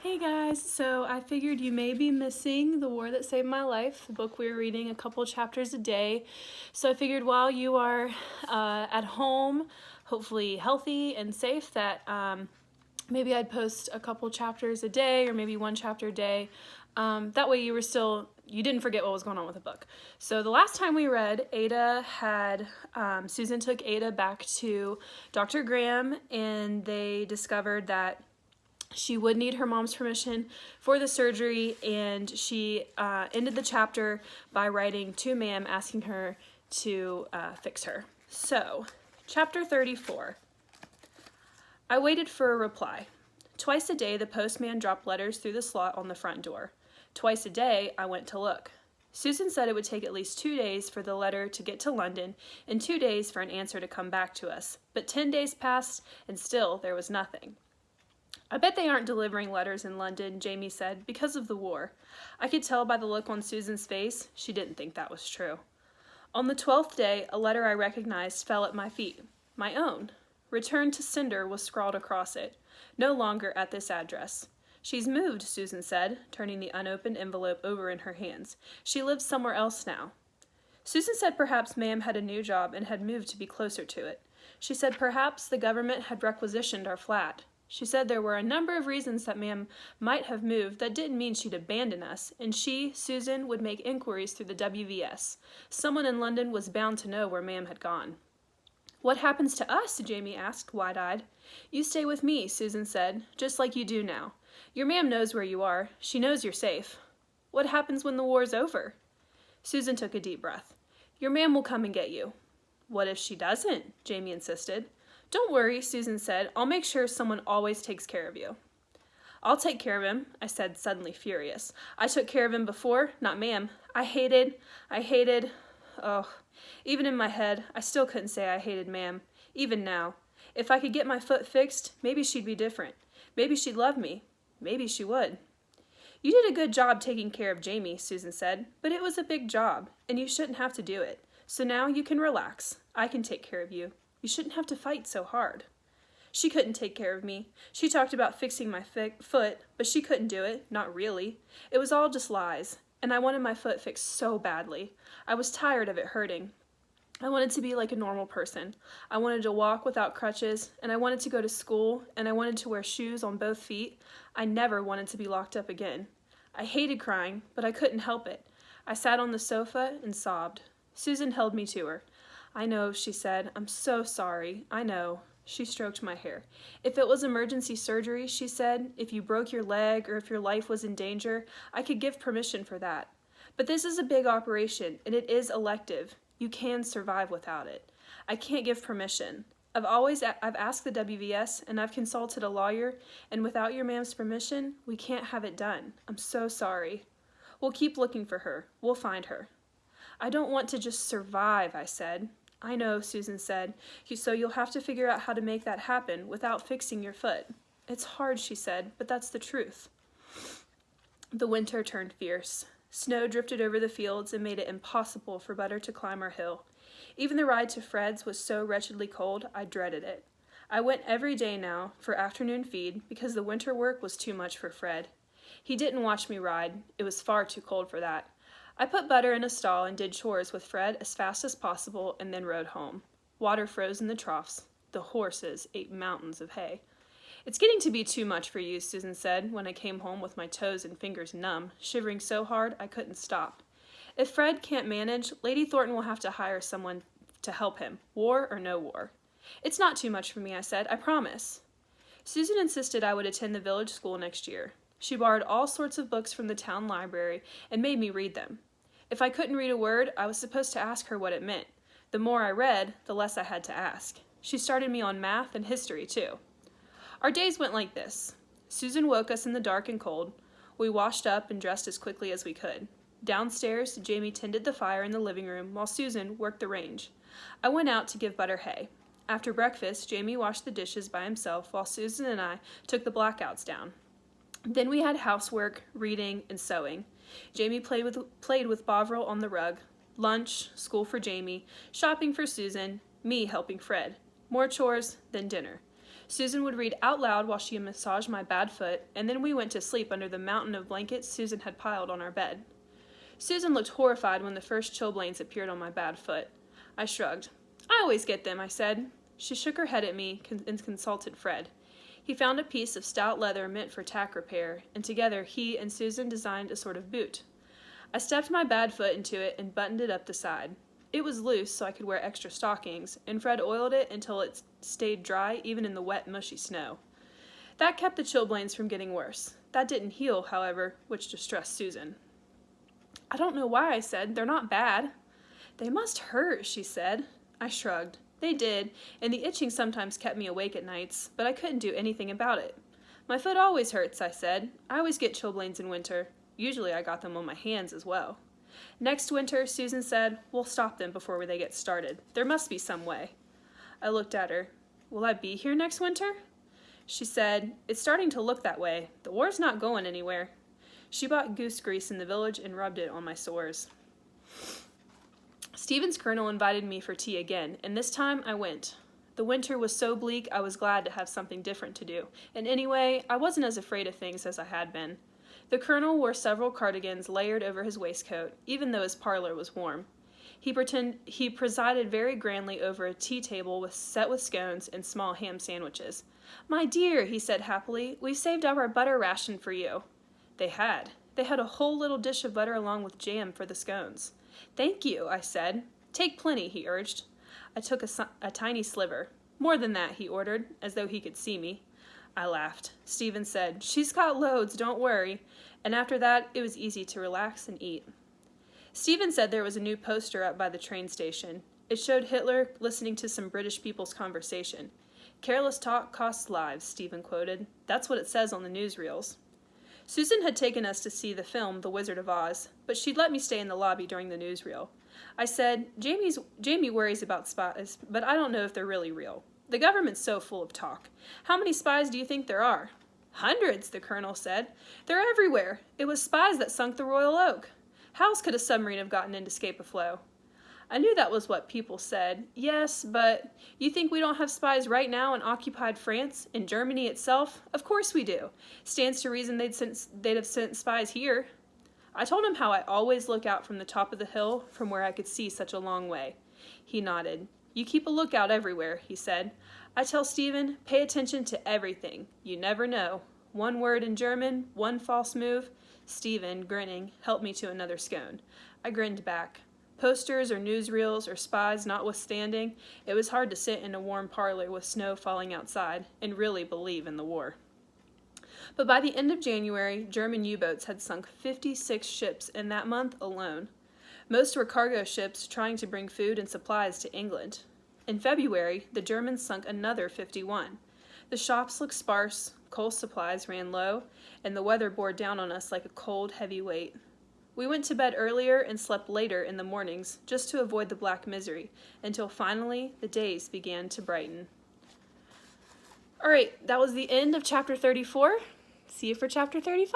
Hey guys, so I figured you may be missing The War That Saved My Life, the book we were reading a couple chapters a day. So I figured while you are at home, hopefully healthy and safe, that maybe I'd post a couple chapters a day or maybe one chapter a day. That way you didn't forget what was going on with the book. So the last time we read, Susan took Ada back to Dr. Graham, and they discovered that she would need her mom's permission for the surgery, and she ended the chapter by writing to Ma'am asking her to fix her. So, chapter 34. I waited for a reply. Twice a day the postman dropped letters through the slot on the front door. Twice a day I went to look. Susan said it would take at least 2 days for the letter to get to London and 2 days for an answer to come back to us, but 10 days passed and still there was nothing. I bet they aren't delivering letters in London, Jamie said, because of the war. I could tell by the look on Susan's face she didn't think that was true. On the 12th day, a letter I recognized fell at my feet. My own. Return to sender was scrawled across it. No longer at this address. She's moved, Susan said, turning the unopened envelope over in her hands. She lives somewhere else now. Susan said perhaps Ma'am had a new job and had moved to be closer to it. She said perhaps the government had requisitioned our flat. She said there were a number of reasons that Ma'am might have moved that didn't mean she'd abandon us, and she, Susan, would make inquiries through the WVS. Someone in London was bound to know where Ma'am had gone. What happens to us? Jamie asked, wide-eyed. You stay with me, Susan said, just like you do now. Your Ma'am knows where you are. She knows you're safe. What happens when the war's over? Susan took a deep breath. Your Ma'am will come and get you. What if she doesn't? Jamie insisted. Don't worry, Susan said. I'll make sure someone always takes care of you. I'll take care of him, I said, suddenly furious. I took care of him before, not Ma'am. I hated, even in my head, I still couldn't say I hated Ma'am, even now. If I could get my foot fixed, maybe she'd be different. Maybe she'd love me. Maybe she would. You did a good job taking care of Jamie, Susan said, but it was a big job, and you shouldn't have to do it. So now you can relax. I can take care of you. You shouldn't have to fight so hard. She couldn't take care of me. She talked about fixing my foot, but she couldn't do it, not really. It was all just lies, and I wanted my foot fixed so badly. I was tired of it hurting. I wanted to be like a normal person. I wanted to walk without crutches, and I wanted to go to school, and I wanted to wear shoes on both feet. I never wanted to be locked up again. I hated crying, but I couldn't help it. I sat on the sofa and sobbed. Susan held me to her. I know, she said. I'm so sorry. I know. She stroked my hair. If it was emergency surgery, she said, if you broke your leg or if your life was in danger, I could give permission for that. But this is a big operation, and it is elective. You can survive without it. I can't give permission. I've asked the WVS, and I've consulted a lawyer, and without your Ma'am's permission, we can't have it done. I'm so sorry. We'll keep looking for her. We'll find her. I don't want to just survive, I said. I know, Susan said, so you'll have to figure out how to make that happen without fixing your foot. It's hard, she said, but that's the truth. The winter turned fierce. Snow drifted over the fields and made it impossible for Butter to climb our hill. Even the ride to Fred's was so wretchedly cold, I dreaded it. I went every day now for afternoon feed because the winter work was too much for Fred. He didn't watch me ride. It was far too cold for that. I put Butter in a stall and did chores with Fred as fast as possible and then rode home. Water froze in the troughs. The horses ate mountains of hay. It's getting to be too much for you, Susan said, when I came home with my toes and fingers numb, shivering so hard I couldn't stop. If Fred can't manage, Lady Thornton will have to hire someone to help him, war or no war. It's not too much for me, I said, I promise. Susan insisted I would attend the village school next year. She borrowed all sorts of books from the town library and made me read them. If I couldn't read a word, I was supposed to ask her what it meant. The more I read, the less I had to ask. She started me on math and history, too. Our days went like this. Susan woke us in the dark and cold. We washed up and dressed as quickly as we could. Downstairs, Jamie tended the fire in the living room while Susan worked the range. I went out to give Butter hay. After breakfast, Jamie washed the dishes by himself while Susan and I took the blackouts down. Then we had housework, reading, and sewing. Jamie played with Bovril on the rug. Lunch, school for Jamie, shopping for Susan, me helping Fred. More chores, then dinner. Susan would read out loud while she massaged my bad foot, and then we went to sleep under the mountain of blankets Susan had piled on our bed. Susan looked horrified when the first chilblains appeared on my bad foot. I shrugged. I always get them, I said. She shook her head at me and consulted Fred. He found a piece of stout leather meant for tack repair, and together he and Susan designed a sort of boot. I stepped my bad foot into it and buttoned it up the side. It was loose, so I could wear extra stockings, and Fred oiled it until it stayed dry even in the wet, mushy snow. That kept the chilblains from getting worse. That didn't heal, however, which distressed Susan. I don't know why, I said. They're not bad. They must hurt, she said. I shrugged. They did, and the itching sometimes kept me awake at nights, but I couldn't do anything about it. My foot always hurts, I said. I always get chilblains in winter. Usually I got them on my hands as well. Next winter, Susan said, we'll stop them before they get started. There must be some way. I looked at her. Will I be here next winter? She said, it's starting to look that way. The war's not going anywhere. She bought goose grease in the village and rubbed it on my sores. Stephen's colonel invited me for tea again, and this time I went. The winter was so bleak I was glad to have something different to do, and anyway, I wasn't as afraid of things as I had been. The colonel wore several cardigans layered over his waistcoat, even though his parlor was warm. He presided very grandly over a tea table set with scones and small ham sandwiches. My dear, he said happily, we've saved up our butter ration for you. They had. They had a whole little dish of butter along with jam for the scones. Thank you, I said. Take plenty, he urged. I took a tiny sliver. More than that, he ordered, as though he could see me. I laughed. Stephen said, she's got loads, don't worry. And after that, it was easy to relax and eat. Stephen said there was a new poster up by the train station. It showed Hitler listening to some British people's conversation. Careless talk costs lives, Stephen quoted. That's what it says on the newsreels. Susan had taken us to see the film The Wizard of Oz, but she'd let me stay in the lobby during the newsreel. I said, Jamie worries about spies, but I don't know if they're really real. The government's so full of talk. How many spies do you think there are? Hundreds, the colonel said. They're everywhere. It was spies that sunk the Royal Oak. How else could a submarine have gotten into Scapa-Flow? I knew that was what people said. Yes, but you think we don't have spies right now in occupied France, in Germany itself? Of course we do. Stands to reason they'd have sent spies here. I told him how I always look out from the top of the hill from where I could see such a long way. He nodded. You keep a lookout everywhere, he said. I tell Stephen, pay attention to everything. You never know. One word in German, one false move. Stephen, grinning, helped me to another scone. I grinned back. Posters or newsreels or spies notwithstanding, it was hard to sit in a warm parlor with snow falling outside and really believe in the war. But by the end of January, German U-boats had sunk 56 ships in that month alone. Most were cargo ships trying to bring food and supplies to England. In February, the Germans sunk another 51. The shops looked sparse, coal supplies ran low, and the weather bore down on us like a cold, heavy weight. We went to bed earlier and slept later in the mornings, just to avoid the black misery, until finally the days began to brighten. All right, that was the end of chapter 34. See you for chapter 35.